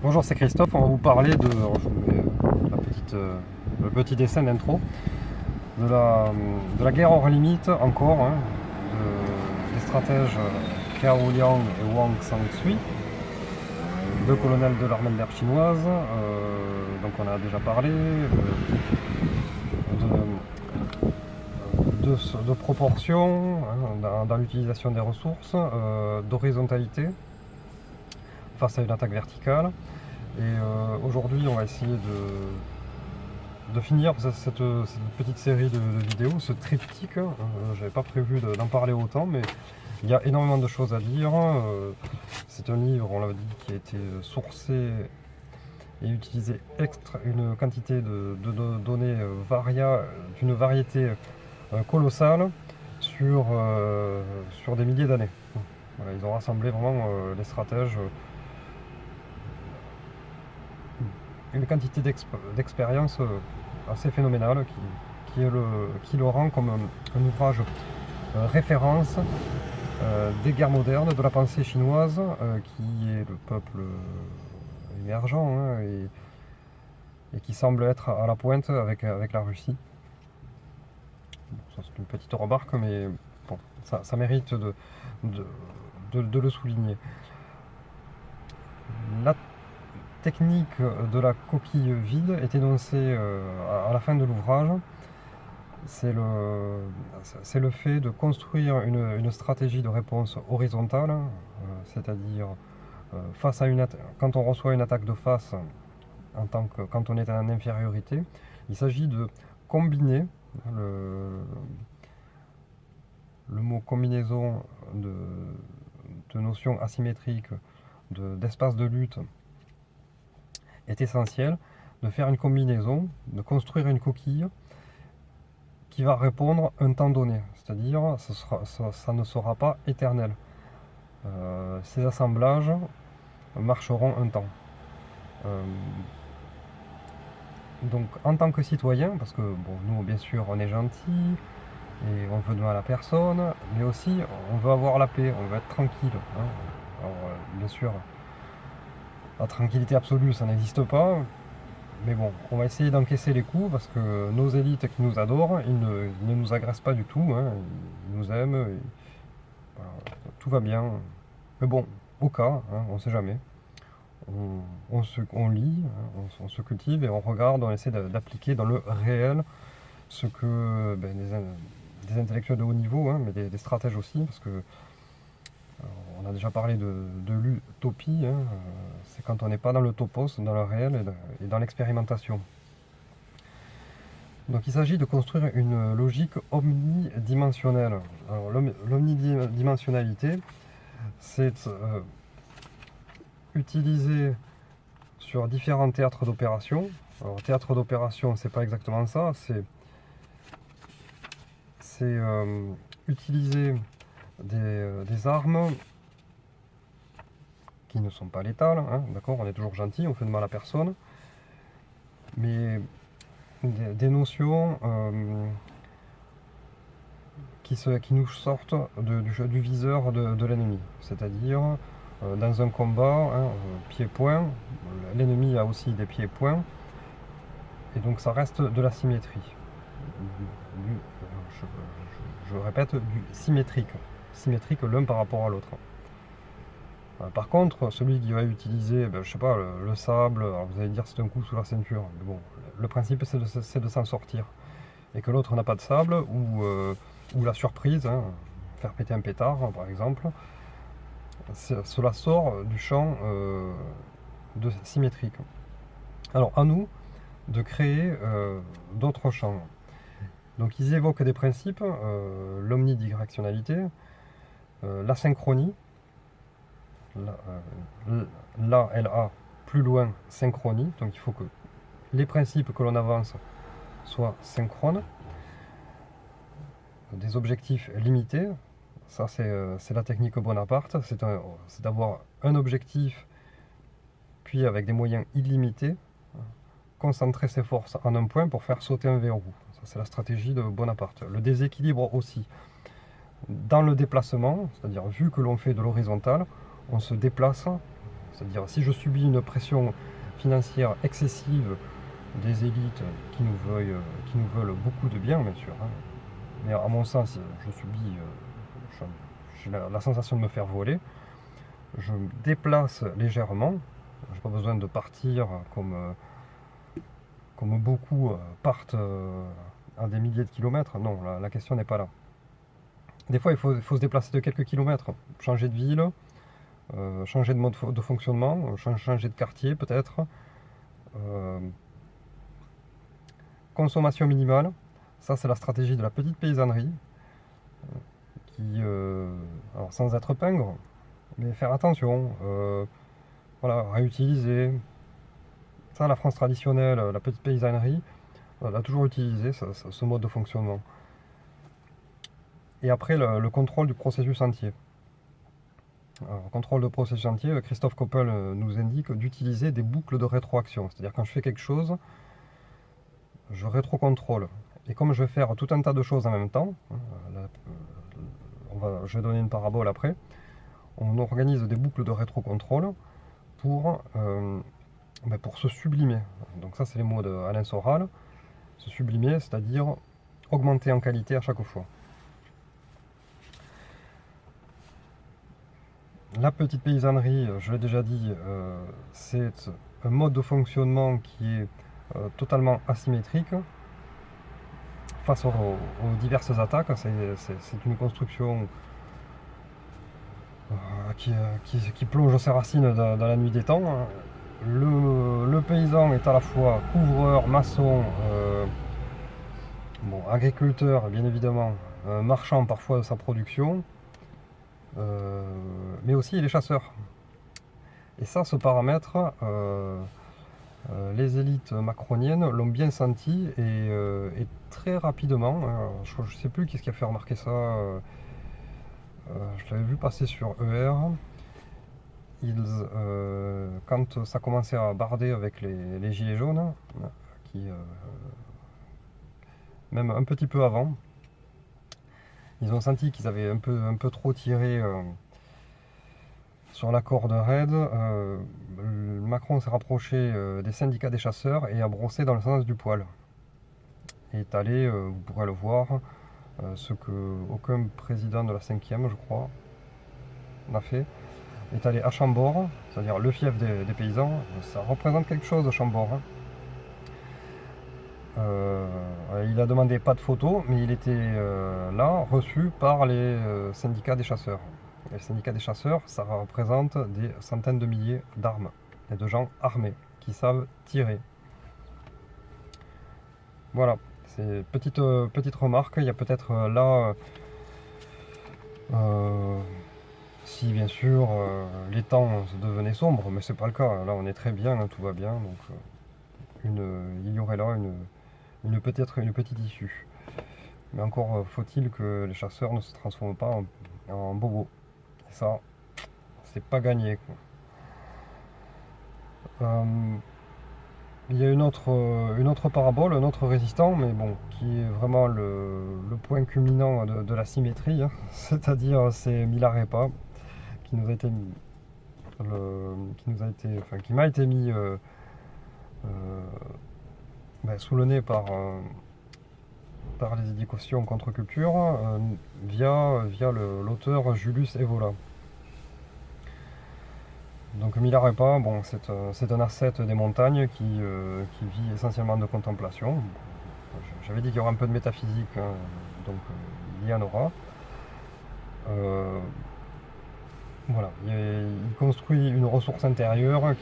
Bonjour, c'est Christophe, on va vous parler de, alors je vous mets le petit dessin d'intro, de la guerre hors limite encore, des stratèges Cao Liang et Wang Sangshui, deux colonels de l'armée de l'air chinoise, donc on a déjà parlé, de proportion dans l'utilisation des ressources, d'horizontalité face à une attaque verticale. Et aujourd'hui, on va essayer de finir cette petite série de vidéos, ce triptyque. J'avais pas prévu d'en parler autant, mais il y a énormément de choses à dire. C'est un livre, on l'a dit, qui a été sourcé et utilisé une quantité de données d'une variété colossale sur des milliers d'années. Voilà, ils ont rassemblé vraiment les stratèges. Une quantité d'expérience assez phénoménale qui le rend comme un ouvrage référence des guerres modernes, de la pensée chinoise, qui est le peuple émergent et qui semble être à la pointe avec la Russie. Bon, ça c'est une petite remarque, mais bon, ça mérite de le souligner. La technique de la coquille vide est énoncée à la fin de l'ouvrage. C'est le fait de construire une stratégie de réponse horizontale, c'est-à-dire quand on reçoit une attaque de face, quand on est en infériorité, il s'agit de combiner le mot combinaison de notions asymétriques d'espace de lutte est essentiel, de faire une combinaison, de construire une coquille qui va répondre un temps donné, c'est-à-dire ça ne sera pas éternel. Ces assemblages marcheront un temps. Donc en tant que citoyen, parce que bon, nous bien sûr on est gentil et on veut de mal à personne, mais aussi on veut avoir la paix, on veut être tranquille. Alors bien sûr, la tranquillité absolue, ça n'existe pas, mais bon, on va essayer d'encaisser les coups parce que nos élites qui nous adorent, ils ne nous agressent pas du tout, ils nous aiment, et voilà, tout va bien. Mais bon, au cas, on ne sait jamais, on lit, on se cultive et on regarde, on essaie d'appliquer dans le réel ce que des intellectuels de haut niveau, mais des stratèges aussi, parce que on a déjà parlé de l'utopie, c'est quand on n'est pas dans le topos, dans le réel et dans l'expérimentation. Donc il s'agit de construire une logique omnidimensionnelle. Alors l'omnidimensionnalité, c'est utilisé sur différents théâtres d'opération. Alors théâtre d'opération, c'est pas exactement ça, c'est utiliser des armes qui ne sont pas létales, d'accord, on est toujours gentil, on fait de mal à personne, mais des notions qui nous sortent du viseur de l'ennemi, c'est-à-dire dans un combat, pied-point, l'ennemi a aussi des pieds-points, et donc ça reste de la symétrie, je répète, du symétrique l'un par rapport à l'autre. Par contre, celui qui va utiliser, je sais pas, le sable, alors vous allez dire c'est un coup sous la ceinture, mais bon, le principe c'est de s'en sortir. Et que l'autre n'a pas de sable, ou la surprise, faire péter un pétard par exemple, cela sort du champ symétrique. Alors à nous de créer d'autres champs. Donc ils évoquent des principes, l'omnidirectionnalité, la synchronie, LA, plus loin, synchronie, donc il faut que les principes que l'on avance soient synchrones, des objectifs limités, ça c'est la technique Bonaparte, c'est d'avoir un objectif, puis avec des moyens illimités, concentrer ses forces en un point pour faire sauter un verrou. Ça c'est la stratégie de Bonaparte. Le déséquilibre aussi. Dans le déplacement, c'est-à-dire vu que l'on fait de l'horizontal, on se déplace C'est-à-dire si je subis une pression financière excessive des élites qui nous veulent beaucoup de bien, bien sûr, hein. Mais à mon sens, je subis, j'ai la sensation de me faire voler. Je me déplace légèrement. Je n'ai pas besoin de partir comme beaucoup partent à des milliers de kilomètres. Non, la question n'est pas là. Des fois, il faut se déplacer de quelques kilomètres, changer de ville, changer de mode de fonctionnement, changer de quartier peut-être. Consommation minimale, ça c'est la stratégie de la petite paysannerie, qui, alors sans être pingre, mais faire attention, voilà, réutiliser. Ça, la France traditionnelle, la petite paysannerie, elle a toujours utilisé ce mode de fonctionnement. Et après, le contrôle du processus entier. Alors, contrôle de processus entier, Christophe Koppel nous indique d'utiliser des boucles de rétroaction. C'est-à-dire quand je fais quelque chose, je rétrocontrôle. Et comme je vais faire tout un tas de choses en même temps, je vais donner une parabole après, on organise des boucles de rétrocontrôle pour se sublimer. Donc ça c'est les mots d'Alain Soral. Se sublimer, c'est-à-dire augmenter en qualité à chaque fois. La petite paysannerie, je l'ai déjà dit, c'est un mode de fonctionnement qui est totalement asymétrique face aux diverses attaques. C'est une construction qui plonge ses racines dans la nuit des temps. Le paysan est à la fois couvreur, maçon, agriculteur bien évidemment, marchand parfois de sa production, mais aussi il est chasseur. Et ça, ce paramètre, les élites macroniennes l'ont bien senti et très rapidement, je ne sais plus qui a fait remarquer ça, je l'avais vu passer sur ER, quand ça commençait à barder avec les gilets jaunes, même un petit peu avant, ils ont senti qu'ils avaient un peu trop tiré sur la corde raide. Macron s'est rapproché des syndicats des chasseurs et a brossé dans le sens du poil. Et est allé, vous pourrez le voir, ce qu'aucun président de la 5e, je crois, n'a fait, est allé à Chambord, c'est-à-dire le fief des paysans. Ça représente quelque chose de Chambord, hein. Il a demandé pas de photos, mais il était là, reçu par les syndicats des chasseurs. Les syndicats des chasseurs, ça représente des centaines de milliers d'armes et de gens armés qui savent tirer. Voilà, c'est petite remarque. Il y a peut-être là, si bien sûr les temps devenaient sombres, mais c'est pas le cas. Là, on est très bien, hein, tout va bien, donc il y aurait là peut-être une petite issue. Mais encore faut-il que les chasseurs ne se transforment pas en bobos. Et ça, c'est pas gagné, quoi. Il y a une autre parabole, un autre résistant, mais bon, qui est vraiment le point culminant de la symétrie, hein. C'est-à-dire c'est Milarepa, qui m'a été mis sous le nez par les éducations contre-culture via l'auteur Julius Evola. Donc Milarepa, bon, c'est un ascète des montagnes qui vit essentiellement de contemplation. J'avais dit qu'il y aurait un peu de métaphysique, hein, donc il y en aura. Voilà, il construit une ressource intérieure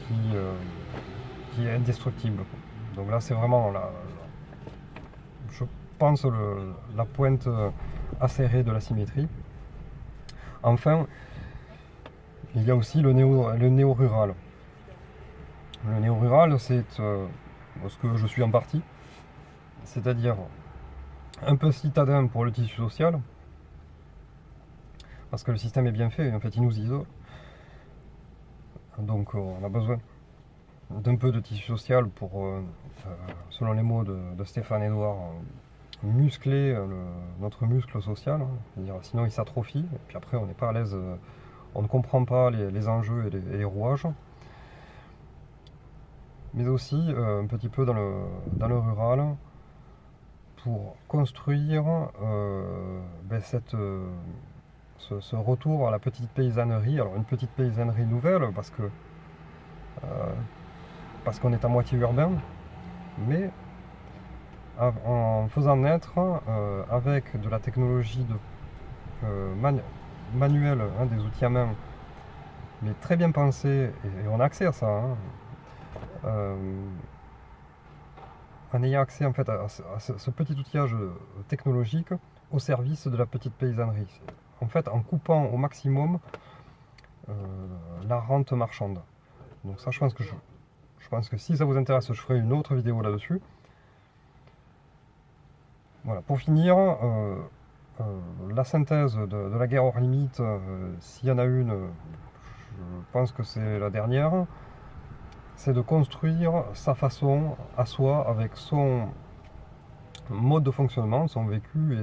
qui est indestructible. Donc là, c'est vraiment je pense la pointe acérée de la symétrie. Enfin, il y a aussi le néo-rural. Le néo-rural, c'est ce que je suis en partie, c'est-à-dire un peu citadin pour le tissu social, parce que le système est bien fait, en fait il nous isole. Donc on a besoin d'un peu de tissu social pour, selon les mots de Stéphane Edouard, muscler notre muscle social, hein. C'est-à-dire, sinon il s'atrophie, et puis après on n'est pas à l'aise, on ne comprend pas les enjeux et les rouages. mais aussi un petit peu dans le rural, pour construire ce retour à la petite paysannerie. Alors une petite paysannerie nouvelle, parce qu'on est à moitié urbain, mais en faisant naître avec de la technologie manuelle, hein, des outils à main, mais très bien pensés, et on a accès à ça, hein, en ayant accès en fait à ce petit outillage technologique au service de la petite paysannerie. En fait, en coupant au maximum la rente marchande. Donc ça, je pense que si ça vous intéresse, je ferai une autre vidéo là-dessus. Voilà, pour finir, la synthèse de la guerre hors limite, s'il y en a une, je pense que c'est la dernière, c'est de construire sa façon à soi, avec son mode de fonctionnement, son vécu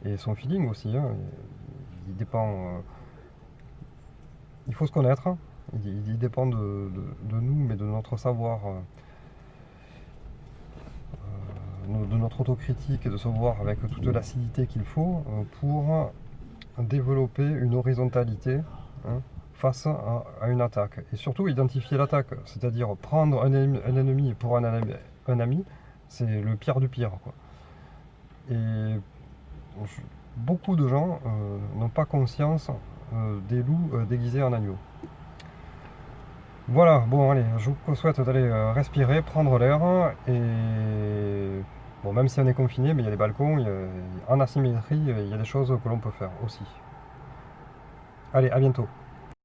et son feeling aussi, hein. Il dépend, il faut se connaître, il dépend de nous, mais de notre savoir, de notre autocritique, et de se voir avec toute l'acidité qu'il faut pour développer une horizontalité, hein, face à une attaque. Et surtout identifier l'attaque, c'est-à-dire prendre un ennemi pour un ami, c'est le pire du pire, quoi. Et beaucoup de gens n'ont pas conscience des loups déguisés en agneaux. Voilà, bon allez, je vous souhaite d'aller respirer, prendre l'air, et bon, même si on est confiné, mais il y a des balcons, en asymétrie, il y a des choses que l'on peut faire aussi. Allez, à bientôt.